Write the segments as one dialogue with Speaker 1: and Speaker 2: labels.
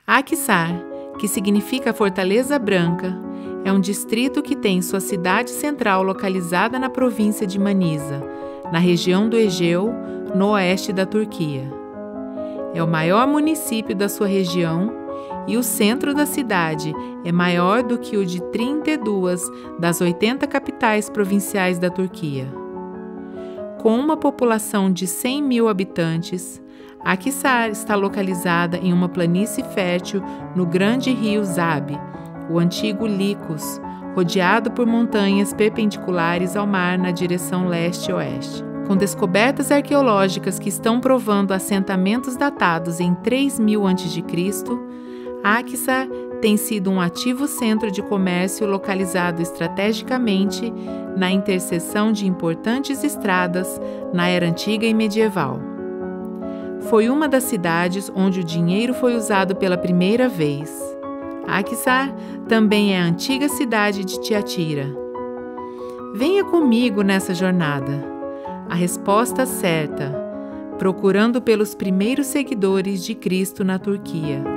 Speaker 1: Aksar, que significa Fortaleza Branca, é um distrito que tem sua cidade central localizada na província de Manisa, na região do Egeu, no oeste da Turquia. É o maior município da sua região e o centro da cidade é maior do que o de 32 das 80 capitais provinciais da Turquia. Com uma população de 100 mil habitantes, Aksar está localizada em uma planície fértil no grande rio Zabe, o antigo Lycos, rodeado por montanhas perpendiculares ao mar na direção leste-oeste. Com descobertas arqueológicas que estão provando assentamentos datados em 3000 a.C., Aksar tem sido um ativo centro de comércio localizado estrategicamente na interseção de importantes estradas na era antiga e medieval. Foi uma das cidades onde o dinheiro foi usado pela primeira vez. Aksar também é a antiga cidade de Tiatira. Venha comigo nessa jornada. A resposta certa, procurando pelos primeiros seguidores de Cristo na Turquia.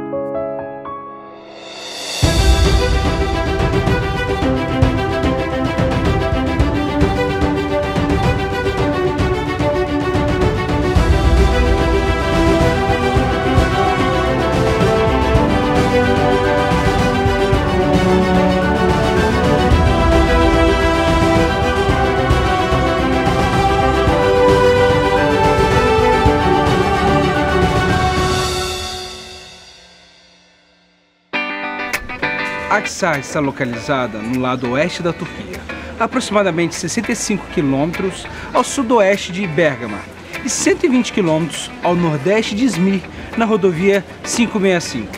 Speaker 2: Aksar está localizada no lado oeste da Turquia, aproximadamente 65 quilômetros ao sudoeste de Bergama e 120 quilômetros ao nordeste de Izmir, na rodovia 565.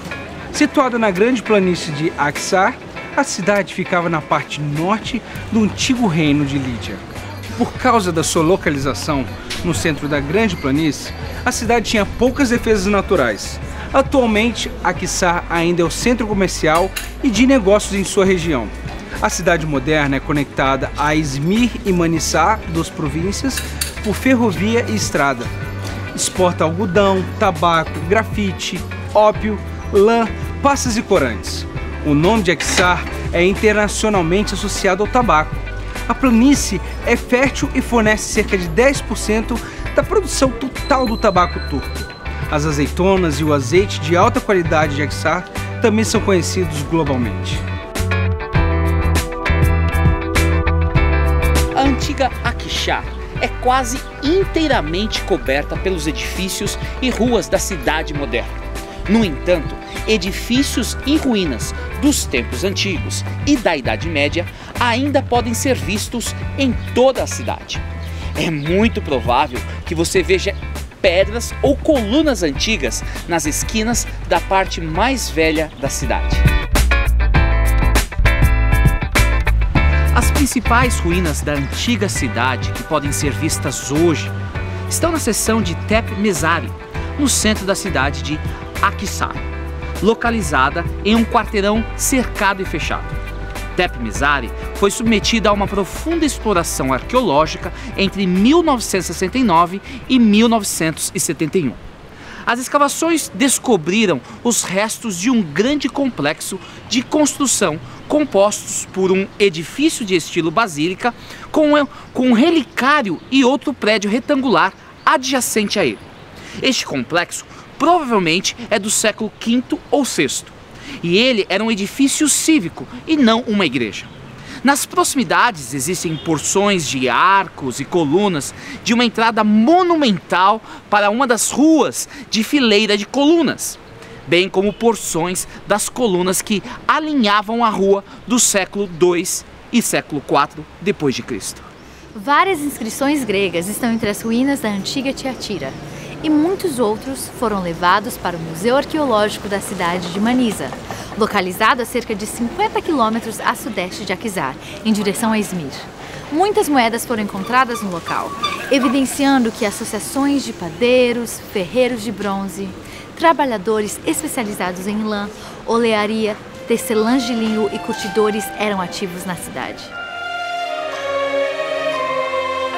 Speaker 2: Situada na grande planície de Aksar, a cidade ficava na parte norte do antigo reino de Lídia. Por causa da sua localização no centro da grande planície, a cidade tinha poucas defesas naturais. Atualmente, Aksar ainda é o centro comercial e de negócios em sua região. A cidade moderna é conectada a Izmir e Manisa, duas províncias, por ferrovia e estrada. Exporta algodão, tabaco, grafite, ópio, lã, pastas e corantes. O nome de Aksar é internacionalmente associado ao tabaco. A planície é fértil e fornece cerca de 10% da produção total do tabaco turco. As azeitonas e o azeite de alta qualidade de Aksar também são conhecidos globalmente.
Speaker 3: A antiga Aksar é quase inteiramente coberta pelos edifícios e ruas da cidade moderna. No entanto, edifícios em ruínas dos tempos antigos e da Idade Média ainda podem ser vistos em toda a cidade. É muito provável que você veja pedras ou colunas antigas nas esquinas da parte mais velha da cidade. As principais ruínas da antiga cidade que podem ser vistas hoje estão na seção de Tep Mezari, no centro da cidade de Aksar, localizada em um quarteirão cercado e fechado. Tep Mezari foi submetida a uma profunda exploração arqueológica entre 1969 e 1971. As escavações descobriram os restos de um grande complexo de construção compostos por um edifício de estilo basílica com um relicário e outro prédio retangular adjacente a ele. Este complexo provavelmente é do século V ou VI. E ele era um edifício cívico e não uma igreja. Nas proximidades existem porções de arcos e colunas de uma entrada monumental para uma das ruas de fileira de colunas, bem como porções das colunas que alinhavam a rua do século II e século IV depois de Cristo.
Speaker 4: Várias inscrições gregas estão entre as ruínas da antiga Tiatira. E muitos outros foram levados para o Museu Arqueológico da cidade de Manisa, localizado a cerca de 50 quilômetros a sudeste de Aksar, em direção a Izmir. Muitas moedas foram encontradas no local, evidenciando que associações de padeiros, ferreiros de bronze, trabalhadores especializados em lã, olearia, tecelãs de linho e curtidores eram ativos na cidade.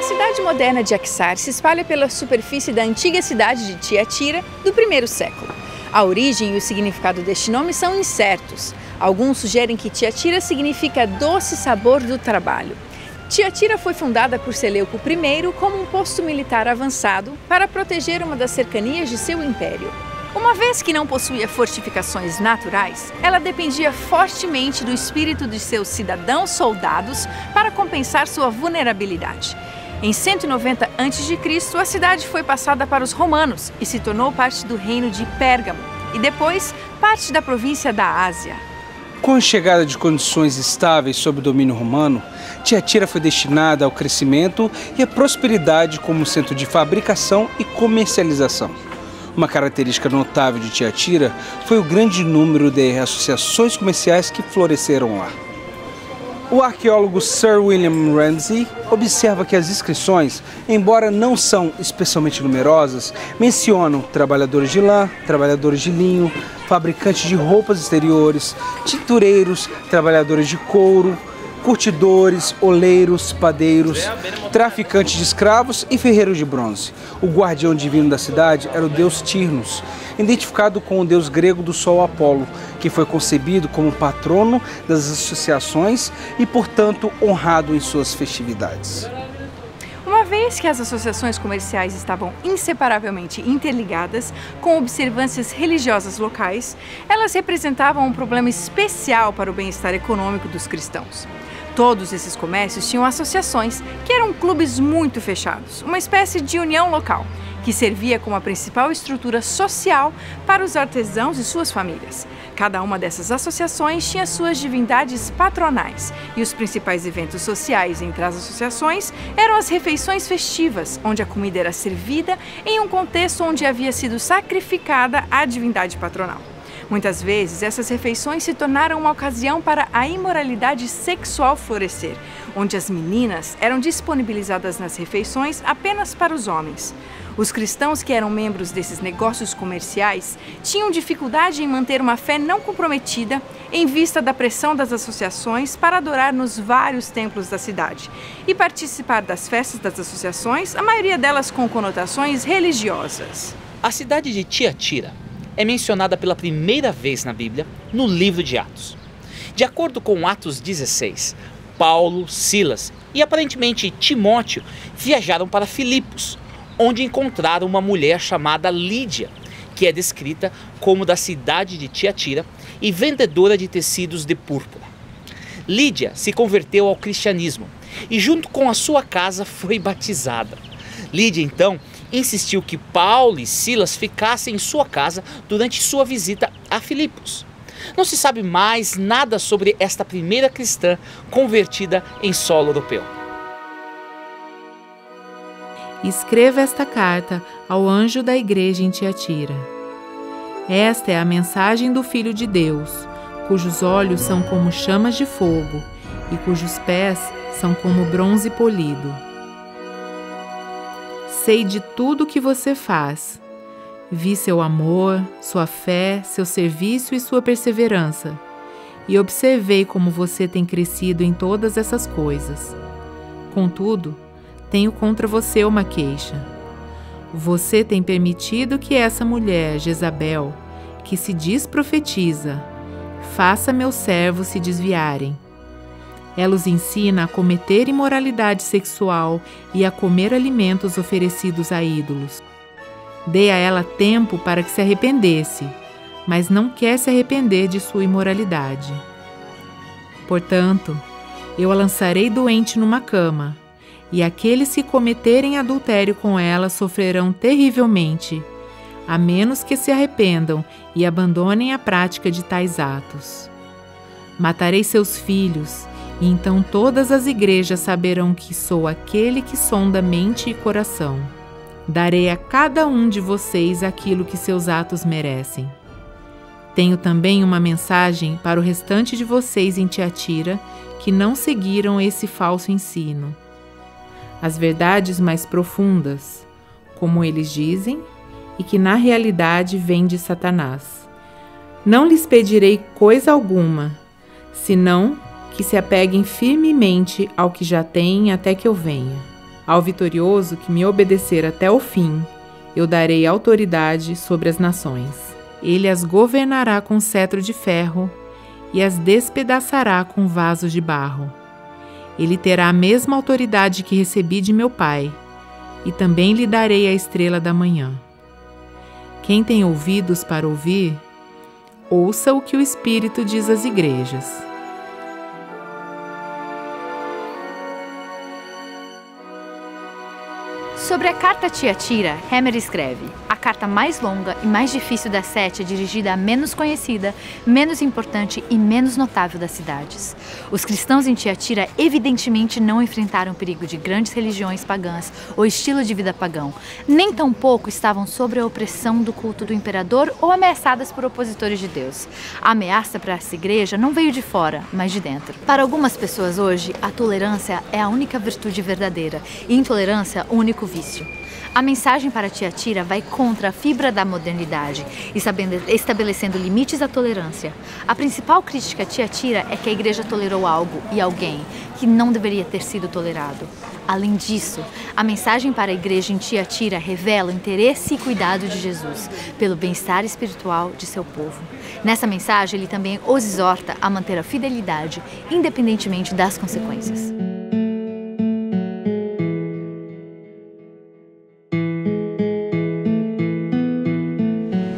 Speaker 5: A cidade moderna de Aksar se espalha pela superfície da antiga cidade de Tiatira do primeiro século. A origem e o significado deste nome são incertos. Alguns sugerem que Tiatira significa doce sabor do trabalho. Tiatira foi fundada por Seleuco I como um posto militar avançado para proteger uma das cercanias de seu império. Uma vez que não possuía fortificações naturais, ela dependia fortemente do espírito de seus cidadãos soldados para compensar sua vulnerabilidade. Em 190 a.C., a cidade foi passada para os romanos e se tornou parte do reino de Pérgamo e depois parte da província da Ásia.
Speaker 2: Com a chegada de condições estáveis sob o domínio romano, Tiatira foi destinada ao crescimento e à prosperidade como centro de fabricação e comercialização. Uma característica notável de Tiatira foi o grande número de associações comerciais que floresceram lá. O arqueólogo Sir William Ramsay observa que as inscrições, embora não são especialmente numerosas, mencionam trabalhadores de lã, trabalhadores de linho, fabricantes de roupas exteriores, tintureiros, trabalhadores de couro, curtidores, oleiros, padeiros, traficantes de escravos e ferreiros de bronze. O guardião divino da cidade era o deus Tyrnos, identificado com o deus grego do sol Apolo, que foi concebido como patrono das associações e, portanto, honrado em suas festividades.
Speaker 5: Uma vez que as associações comerciais estavam inseparavelmente interligadas com observâncias religiosas locais, elas representavam um problema especial para o bem-estar econômico dos cristãos. Todos esses comércios tinham associações, que eram clubes muito fechados, uma espécie de união local, que servia como a principal estrutura social para os artesãos e suas famílias. Cada uma dessas associações tinha suas divindades patronais, e os principais eventos sociais entre as associações eram as refeições festivas, onde a comida era servida em um contexto onde havia sido sacrificada a divindade patronal. Muitas vezes, essas refeições se tornaram uma ocasião para a imoralidade sexual florescer, onde as meninas eram disponibilizadas nas refeições apenas para os homens. Os cristãos que eram membros desses negócios comerciais tinham dificuldade em manter uma fé não comprometida em vista da pressão das associações para adorar nos vários templos da cidade e participar das festas das associações, a maioria delas com conotações religiosas.
Speaker 3: A cidade de Tiatira é mencionada pela primeira vez na Bíblia no livro de Atos. De acordo com Atos 16, Paulo, Silas e aparentemente Timóteo viajaram para Filipos, onde encontraram uma mulher chamada Lídia, que é descrita como da cidade de Tiatira e vendedora de tecidos de púrpura. Lídia se converteu ao cristianismo e junto com a sua casa foi batizada. Lídia então insistiu que Paulo e Silas ficassem em sua casa durante sua visita a Filipos. Não se sabe mais nada sobre esta primeira cristã convertida em solo europeu.
Speaker 1: Escreva esta carta ao anjo da igreja em Tiatira. Esta é a mensagem do Filho de Deus, cujos olhos são como chamas de fogo e cujos pés são como bronze polido. Sei de tudo o que você faz. Vi seu amor, sua fé, seu serviço e sua perseverança, e observei como você tem crescido em todas essas coisas. Contudo, tenho contra você uma queixa. Você tem permitido que essa mulher, Jezabel, que se diz profetiza, faça meus servos se desviarem. Ela os ensina a cometer imoralidade sexual e a comer alimentos oferecidos a ídolos. Dei a ela tempo para que se arrependesse, mas não quer se arrepender de sua imoralidade. Portanto, eu a lançarei doente numa cama, e aqueles que cometerem adultério com ela sofrerão terrivelmente, a menos que se arrependam e abandonem a prática de tais atos. Matarei seus filhos, e então todas as igrejas saberão que sou aquele que sonda mente e coração. Darei a cada um de vocês aquilo que seus atos merecem. Tenho também uma mensagem para o restante de vocês em Tiatira que não seguiram esse falso ensino. As verdades mais profundas, como eles dizem, e que na realidade vêm de Satanás. Não lhes pedirei coisa alguma, senão que se apeguem firmemente ao que já têm até que eu venha. Ao vitorioso que me obedecer até o fim, eu darei autoridade sobre as nações. Ele as governará com cetro de ferro e as despedaçará com vasos de barro. Ele terá a mesma autoridade que recebi de meu Pai, e também lhe darei a estrela da manhã. Quem tem ouvidos para ouvir, ouça o que o Espírito diz às igrejas.
Speaker 4: Sobre a carta a Tiatira, Hammer escreve: a carta mais longa e mais difícil das 7 é dirigida à menos conhecida, menos importante e menos notável das cidades. Os cristãos em Tiatira evidentemente não enfrentaram o perigo de grandes religiões pagãs ou estilo de vida pagão, nem tampouco estavam sob a opressão do culto do imperador ou ameaçadas por opositores de Deus. A ameaça para essa igreja não veio de fora, mas de dentro. Para algumas pessoas hoje, a tolerância é a única virtude verdadeira e intolerância o único vício. A mensagem para Tiatira vai contra a fibra da modernidade, estabelecendo limites à tolerância. A principal crítica a Tiatira é que a igreja tolerou algo e alguém que não deveria ter sido tolerado. Além disso, a mensagem para a igreja em Tiatira revela o interesse e cuidado de Jesus pelo bem-estar espiritual de seu povo. Nessa mensagem, ele também os exorta a manter a fidelidade, independentemente das consequências.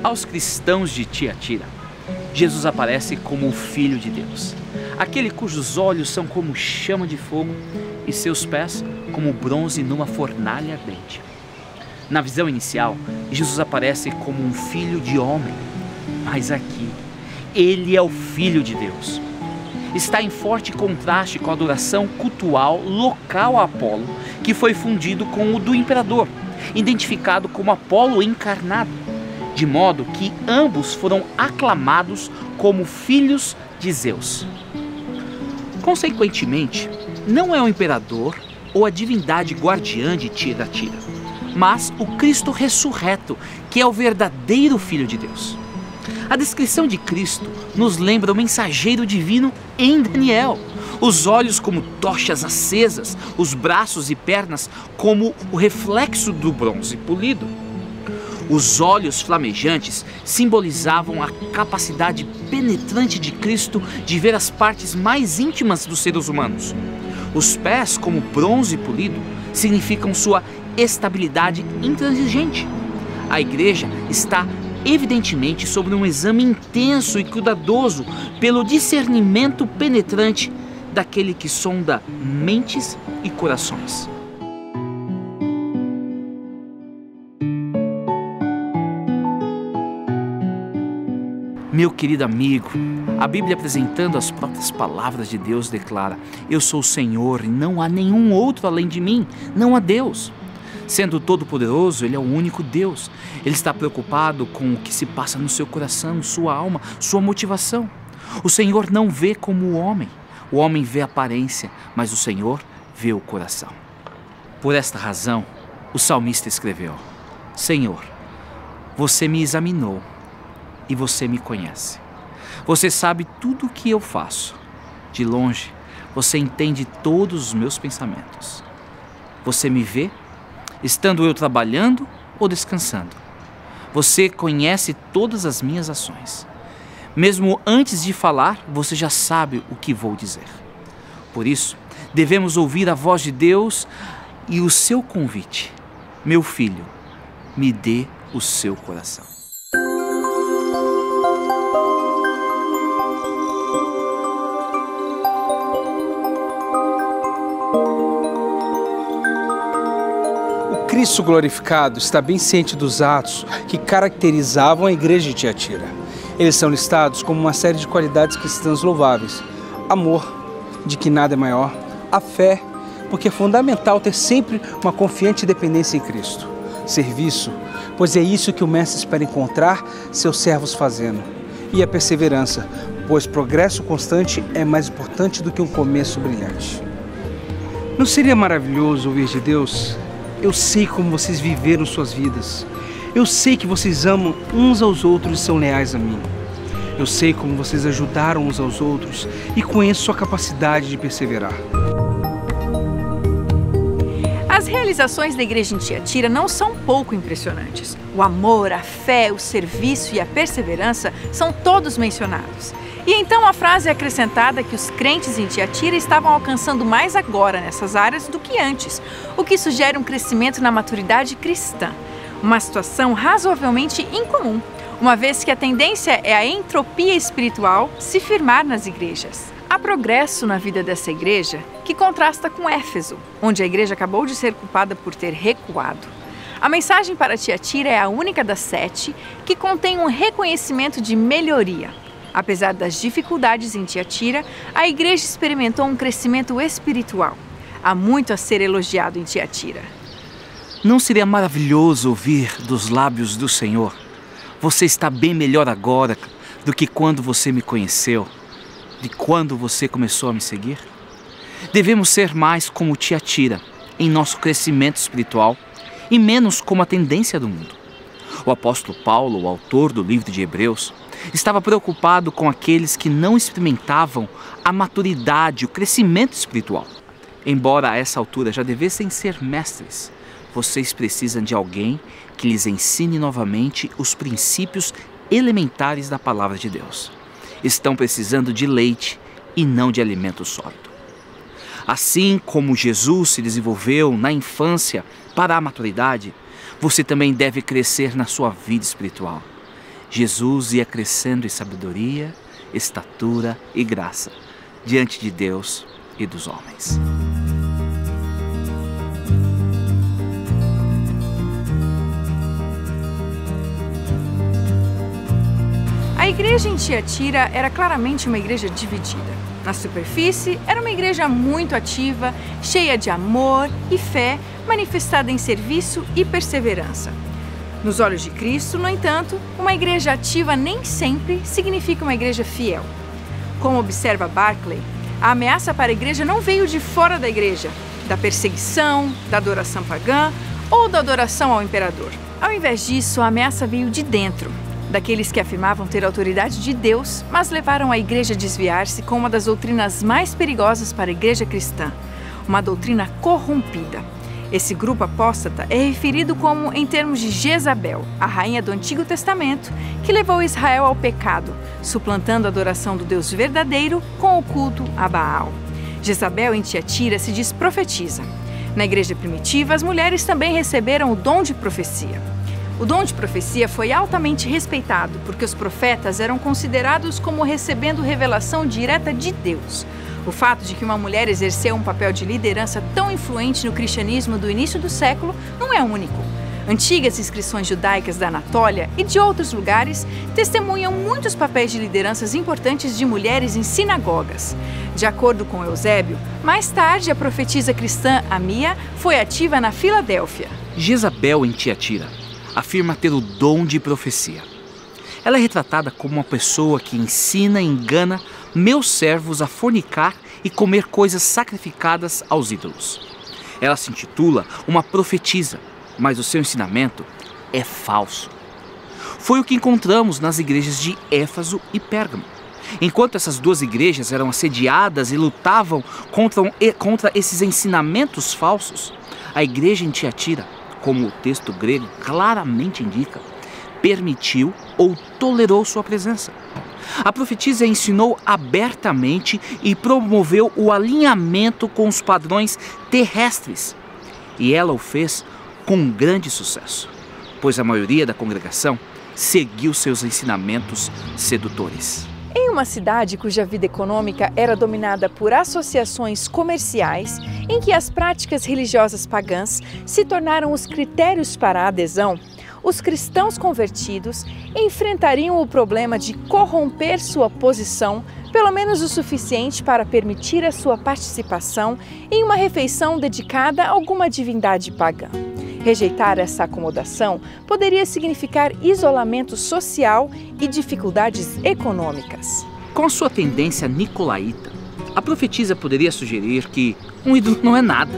Speaker 3: Aos cristãos de Tiatira, Jesus aparece como o Filho de Deus, aquele cujos olhos são como chama de fogo e seus pés como bronze numa fornalha ardente. Na visão inicial, Jesus aparece como um filho de homem, mas aqui, ele é o Filho de Deus. Está em forte contraste com a adoração cultual local a Apolo, que foi fundido com o do imperador, identificado como Apolo encarnado, de modo que ambos foram aclamados como filhos de Zeus. Consequentemente, não é o imperador ou a divindade guardiã de Tiatira, mas o Cristo ressurreto, que é o verdadeiro Filho de Deus. A descrição de Cristo nos lembra o mensageiro divino em Daniel. Os olhos como tochas acesas, os braços e pernas como o reflexo do bronze polido. Os olhos flamejantes simbolizavam a capacidade penetrante de Cristo de ver as partes mais íntimas dos seres humanos. Os pés, como bronze polido, significam sua estabilidade intransigente. A igreja está evidentemente sobre um exame intenso e cuidadoso pelo discernimento penetrante daquele que sonda mentes e corações. Meu querido amigo, a Bíblia, apresentando as próprias palavras de Deus, declara: eu sou o Senhor e não há nenhum outro além de mim, não há Deus. Sendo todo-poderoso, Ele é o único Deus. Ele está preocupado com o que se passa no seu coração, sua alma, sua motivação. O Senhor não vê como o homem vê a aparência, mas o Senhor vê o coração. Por esta razão, o salmista escreveu: Senhor, você me examinou e você me conhece. Você sabe tudo o que eu faço. De longe, você entende todos os meus pensamentos. Você me vê, estando eu trabalhando ou descansando. Você conhece todas as minhas ações. Mesmo antes de falar, você já sabe o que vou dizer. Por isso, devemos ouvir a voz de Deus e o seu convite: meu filho, me dê o seu coração.
Speaker 2: Cristo glorificado está bem ciente dos atos que caracterizavam a igreja de Tiatira. Eles são listados como uma série de qualidades cristãs louváveis: amor, de que nada é maior; a fé, porque é fundamental ter sempre uma confiante dependência em Cristo; serviço, pois é isso que o Mestre espera encontrar seus servos fazendo; e a perseverança, pois progresso constante é mais importante do que um começo brilhante. Não seria maravilhoso ouvir de Deus: eu sei como vocês viveram suas vidas. Eu sei que vocês amam uns aos outros e são leais a mim. Eu sei como vocês ajudaram uns aos outros e conheço sua capacidade de perseverar.
Speaker 5: As realizações da igreja em Tiatira não são pouco impressionantes. O amor, a fé, o serviço e a perseverança são todos mencionados. E então a frase é acrescentada que os crentes em Tiatira estavam alcançando mais agora nessas áreas do que antes, o que sugere um crescimento na maturidade cristã. Uma situação razoavelmente incomum, uma vez que a tendência é a entropia espiritual se firmar nas igrejas. Há progresso na vida dessa igreja que contrasta com Éfeso, onde a igreja acabou de ser culpada por ter recuado. A mensagem para Tiatira é a única das 7 que contém um reconhecimento de melhoria. Apesar das dificuldades em Tiatira, a igreja experimentou um crescimento espiritual. Há muito a ser elogiado em Tiatira.
Speaker 3: Não seria maravilhoso ouvir dos lábios do Senhor: você está bem melhor agora do que quando você me conheceu, de quando você começou a me seguir? Devemos ser mais como Tiatira em nosso crescimento espiritual e menos como a tendência do mundo. O apóstolo Paulo, o autor do livro de Hebreus, estava preocupado com aqueles que não experimentavam a maturidade, o crescimento espiritual. Embora a essa altura já devessem ser mestres, vocês precisam de alguém que lhes ensine novamente os princípios elementares da palavra de Deus. Estão precisando de leite e não de alimento sólido. Assim como Jesus se desenvolveu na infância para a maturidade, você também deve crescer na sua vida espiritual. Jesus ia crescendo em sabedoria, estatura e graça diante de Deus e dos homens.
Speaker 5: A igreja em Tiatira era claramente uma igreja dividida. Na superfície, era uma igreja muito ativa, cheia de amor e fé, manifestada em serviço e perseverança. Nos olhos de Cristo, no entanto, uma igreja ativa nem sempre significa uma igreja fiel. Como observa Barclay, a ameaça para a igreja não veio de fora da igreja, da perseguição, da adoração pagã ou da adoração ao imperador. Ao invés disso, a ameaça veio de dentro, daqueles que afirmavam ter autoridade de Deus, mas levaram a igreja a desviar-se com uma das doutrinas mais perigosas para a igreja cristã, uma doutrina corrompida. Esse grupo apóstata é referido como em termos de Jezabel, a rainha do Antigo Testamento, que levou Israel ao pecado, suplantando a adoração do Deus verdadeiro com o culto a Baal. Jezabel em Tiatira se diz profetisa. Na igreja primitiva, as mulheres também receberam o dom de profecia. O dom de profecia foi altamente respeitado, porque os profetas eram considerados como recebendo revelação direta de Deus. O fato de que uma mulher exerceu um papel de liderança tão influente no cristianismo do início do século não é único. Antigas inscrições judaicas da Anatólia e de outros lugares testemunham muitos papéis de lideranças importantes de mulheres em sinagogas. De acordo com Eusébio, mais tarde a profetisa cristã Amia foi ativa na Filadélfia.
Speaker 3: Jezabel em Tiatira afirma ter o dom de profecia. Ela é retratada como uma pessoa que ensina e engana meus servos a fornicar e comer coisas sacrificadas aos ídolos. Ela se intitula uma profetisa, mas o seu ensinamento é falso. Foi o que encontramos nas igrejas de Éfeso e Pérgamo. Enquanto essas duas igrejas eram assediadas e lutavam contra esses ensinamentos falsos, a igreja em Tiatira, como o texto grego claramente indica, permitiu ou tolerou sua presença. A profetisa ensinou abertamente e promoveu o alinhamento com os padrões terrestres. E ela o fez com grande sucesso, pois a maioria da congregação seguiu seus ensinamentos sedutores.
Speaker 5: Em uma cidade cuja vida econômica era dominada por associações comerciais, em que as práticas religiosas pagãs se tornaram os critérios para a adesão, os cristãos convertidos enfrentariam o problema de corromper sua posição, pelo menos o suficiente para permitir a sua participação em uma refeição dedicada a alguma divindade pagã. Rejeitar essa acomodação poderia significar isolamento social e dificuldades econômicas.
Speaker 3: Com sua tendência nicolaíta, a profetisa poderia sugerir que um ídolo não é nada.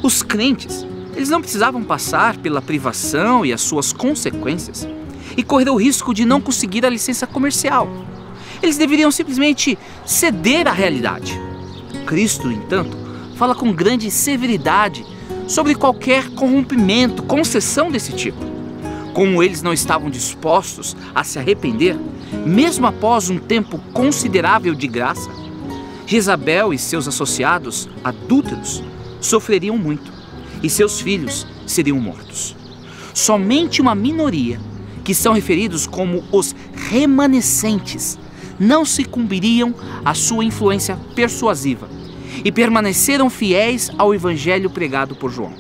Speaker 3: Os crentes, eles não precisavam passar pela privação e as suas consequências e correr o risco de não conseguir a licença comercial. Eles deveriam simplesmente ceder à realidade. Cristo, no entanto, fala com grande severidade sobre qualquer corrompimento, concessão desse tipo. Como eles não estavam dispostos a se arrepender, mesmo após um tempo considerável de graça, Jezabel e seus associados adúlteros sofreriam muito e seus filhos seriam mortos. Somente uma minoria, que são referidos como os remanescentes, não sucumbiriam à sua influência persuasiva e permaneceram fiéis ao evangelho pregado por João.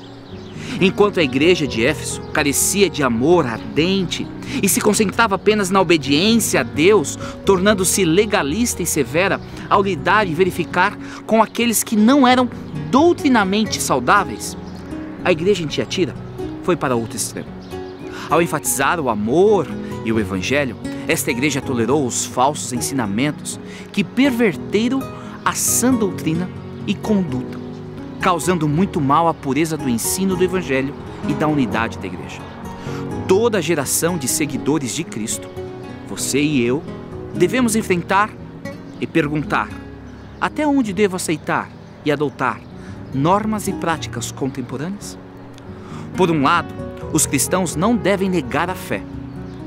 Speaker 3: Enquanto a igreja de Éfeso carecia de amor ardente e se concentrava apenas na obediência a Deus, tornando-se legalista e severa ao lidar e verificar com aqueles que não eram doutrinamente saudáveis, a igreja em Tiatira foi para outro extremo. Ao enfatizar o amor e o evangelho, esta igreja tolerou os falsos ensinamentos que perverteram a sã doutrina e conduta, causando muito mal à pureza do ensino do evangelho e da unidade da igreja. Toda geração de seguidores de Cristo, você e eu, devemos enfrentar e perguntar: até onde devo aceitar e adotar normas e práticas contemporâneas? Por um lado, os cristãos não devem negar a fé.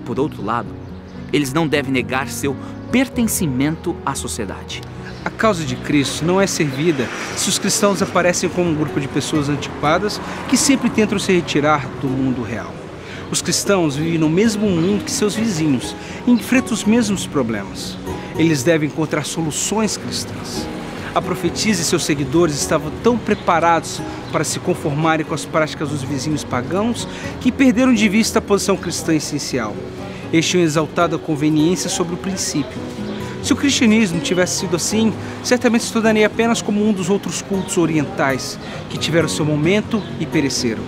Speaker 3: Por outro lado, eles não devem negar seu pertencimento à sociedade.
Speaker 2: A causa de Cristo não é servida se os cristãos aparecem como um grupo de pessoas antiquadas que sempre tentam se retirar do mundo real. Os cristãos vivem no mesmo mundo que seus vizinhos e enfrentam os mesmos problemas. Eles devem encontrar soluções cristãs. A profetisa e seus seguidores estavam tão preparados para se conformarem com as práticas dos vizinhos pagãos que perderam de vista a posição cristã essencial. Eles tinham exaltado a conveniência sobre o princípio. Se o cristianismo tivesse sido assim, certamente se tornaria apenas como um dos outros cultos orientais que tiveram seu momento e pereceram.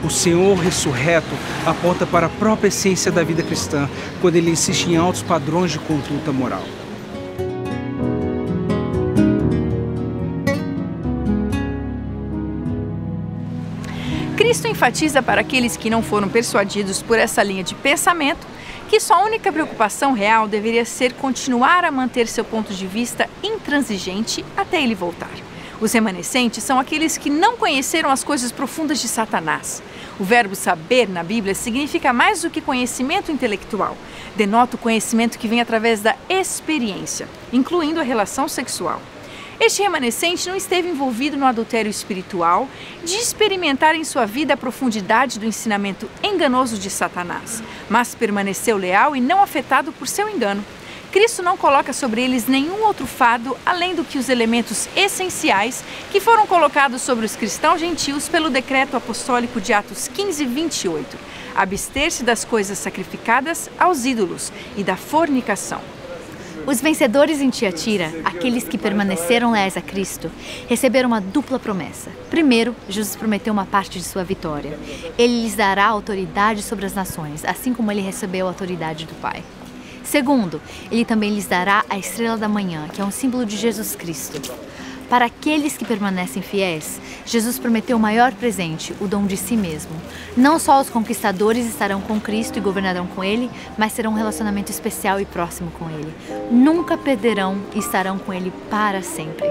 Speaker 2: O Senhor ressurreto aponta para a própria essência da vida cristã quando ele insiste em altos padrões de conduta moral.
Speaker 5: Cristo enfatiza para aqueles que não foram persuadidos por essa linha de pensamento que sua única preocupação real deveria ser continuar a manter seu ponto de vista intransigente até ele voltar. Os remanescentes são aqueles que não conheceram as coisas profundas de Satanás. O verbo saber na Bíblia significa mais do que conhecimento intelectual. Denota o conhecimento que vem através da experiência, incluindo a relação sexual. Este remanescente não esteve envolvido no adultério espiritual de experimentar em sua vida a profundidade do ensinamento enganoso de Satanás, mas permaneceu leal e não afetado por seu engano. Cristo não coloca sobre eles nenhum outro fardo além do que os elementos essenciais que foram colocados sobre os cristãos gentios pelo decreto apostólico de Atos 15, 28. Abster-se das coisas sacrificadas aos ídolos e da fornicação.
Speaker 4: Os vencedores em Tiatira, aqueles que permaneceram leais a Cristo, receberam uma dupla promessa. Primeiro, Jesus prometeu uma parte de sua vitória. Ele lhes dará autoridade sobre as nações, assim como ele recebeu a autoridade do Pai. Segundo, ele também lhes dará a estrela da manhã, que é um símbolo de Jesus Cristo. Para aqueles que permanecem fiéis, Jesus prometeu o maior presente, o dom de si mesmo. Não só os conquistadores estarão com Cristo e governarão com Ele, mas terão um relacionamento especial e próximo com Ele. Nunca perderão e estarão com Ele para sempre.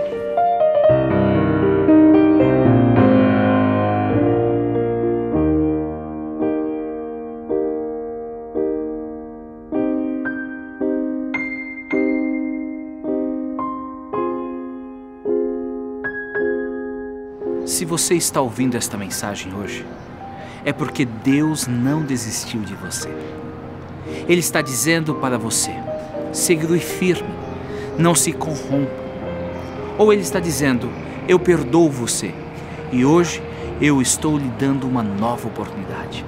Speaker 3: Se você está ouvindo esta mensagem hoje, é porque Deus não desistiu de você. Ele está dizendo para você: segure firme, não se corrompa. Ou Ele está dizendo: eu perdoo você e hoje eu estou lhe dando uma nova oportunidade.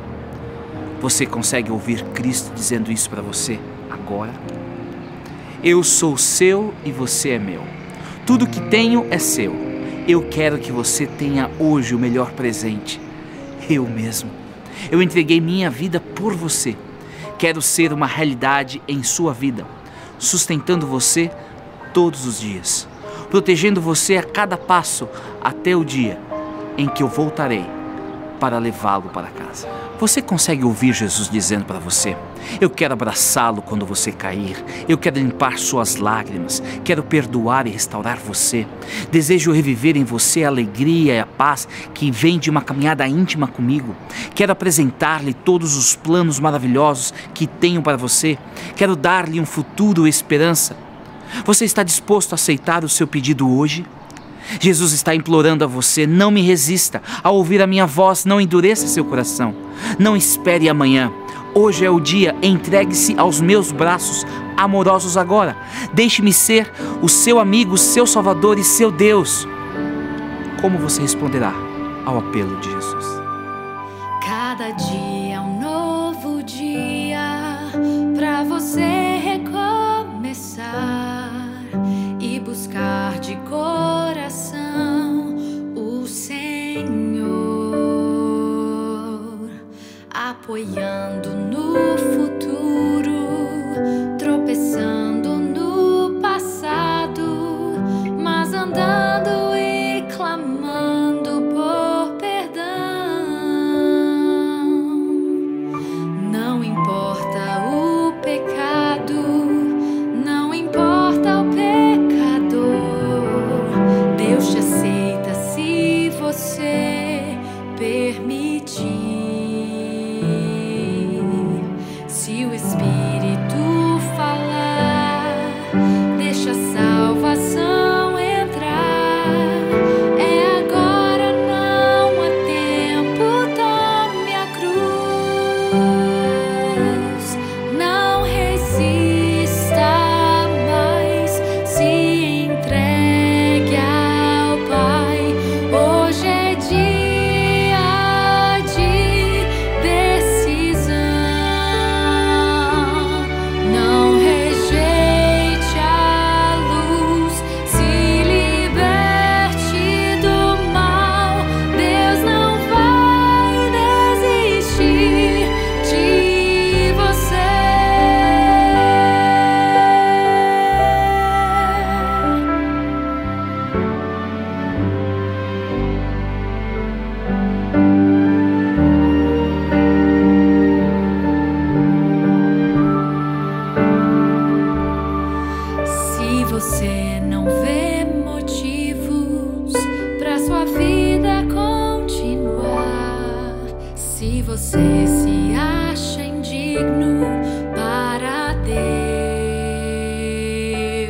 Speaker 3: Você consegue ouvir Cristo dizendo isso para você agora? Eu sou seu e você é meu. Tudo que tenho é seu. Eu quero que você tenha hoje o melhor presente. Eu mesmo. Eu entreguei minha vida por você. Quero ser uma realidade em sua vida, sustentando você todos os dias, protegendo você a cada passo até o dia em que eu voltarei para levá-lo para casa. Você consegue ouvir Jesus dizendo para você: eu quero abraçá-lo quando você cair, eu quero limpar suas lágrimas, quero perdoar e restaurar você. Desejo reviver em você a alegria e a paz que vem de uma caminhada íntima comigo. Quero apresentar-lhe todos os planos maravilhosos que tenho para você. Quero dar-lhe um futuro e esperança. Você está disposto a aceitar o seu pedido hoje? Jesus está implorando a você: não me resista. Ao ouvir a minha voz, não endureça seu coração. Não espere amanhã. Hoje é o dia. Entregue-se aos meus braços amorosos agora. Deixe-me ser o seu amigo, seu Salvador e seu Deus. Como você responderá ao apelo de Jesus?
Speaker 6: Cada dia é um novo dia para você recomeçar e buscar de coração o Senhor, apoiando no futuro, tropeçando no passado, mas andando e clamando por perdão. Não importa o pecado, não importa o pecador, Deus te aceita se você permitir. Se o Espírito falar, deixa a salvação entrar. É agora, não há tempo, tome a cruz. Não resista mais, se entregue ao Pai. Hoje é dia de decisão. Não rejeite a luz, se liberte do mal. Deus não vai desistir de você. Se você não vê motivos para sua vida continuar, se você se acha indigno para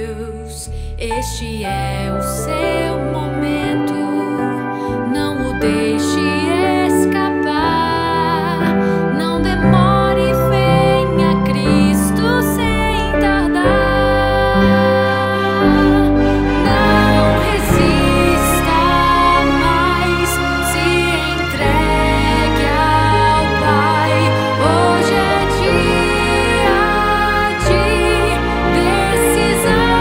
Speaker 6: Deus, este é o seu momento. Não o deixe escapar. Não demore, venha a Cristo sem tardar. Não resista mais, se entregue ao Pai. Hoje é dia de decisão.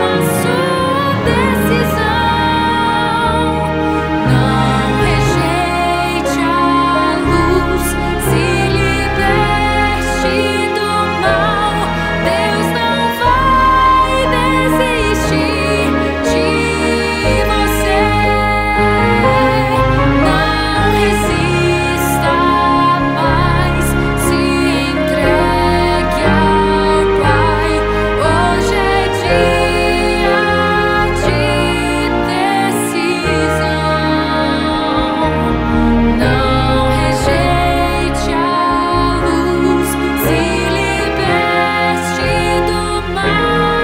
Speaker 6: A sua decisão. Não rejeite a luz, se liberte do mal. Deus não vai desistir de você. Não resista mais, se entregue ao Pai. Hoje é dia de decisão. Não rejeite a luz, se liberte do mal.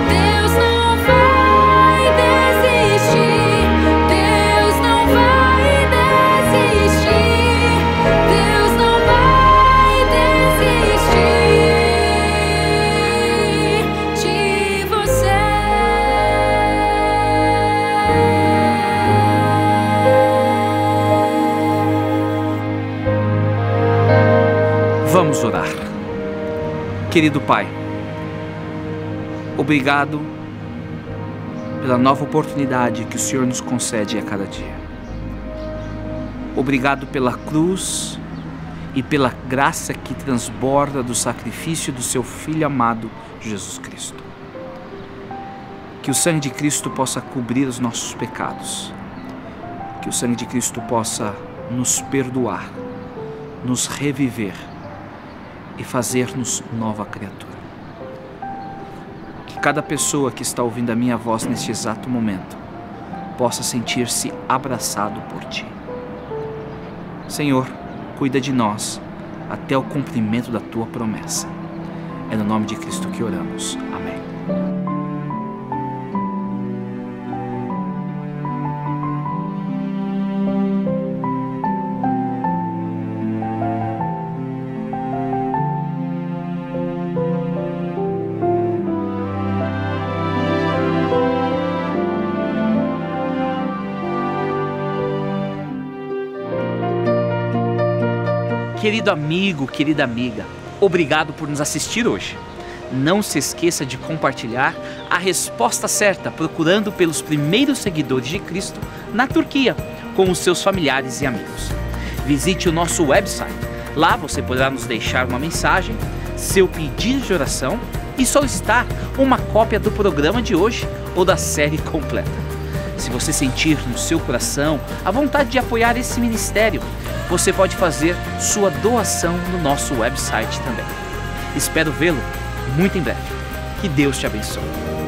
Speaker 6: Deus não vai desistir. Deus não vai desistir. Deus não vai desistir de você.
Speaker 3: Vamos orar. Querido Pai, obrigado pela nova oportunidade que o Senhor nos concede a cada dia. Obrigado pela cruz e pela graça que transborda do sacrifício do seu Filho amado, Jesus Cristo. Que o sangue de Cristo possa cobrir os nossos pecados. Que o sangue de Cristo possa nos perdoar, nos reviver e fazer-nos nova criatura. Que cada pessoa que está ouvindo a minha voz neste exato momento possa sentir-se abraçado por Ti. Senhor, cuida de nós até o cumprimento da Tua promessa. É no nome de Cristo que oramos. Amém. Querido amigo, querida amiga, obrigado por nos assistir hoje. Não se esqueça de compartilhar a resposta certa procurando pelos primeiros seguidores de Cristo na Turquia com os seus familiares e amigos. Visite o nosso website. Lá você poderá nos deixar uma mensagem, seu pedido de oração e solicitar uma cópia do programa de hoje ou da série completa. Se você sentir no seu coração a vontade de apoiar esse ministério, você pode fazer sua doação no nosso website também. Espero vê-lo muito em breve. Que Deus te abençoe.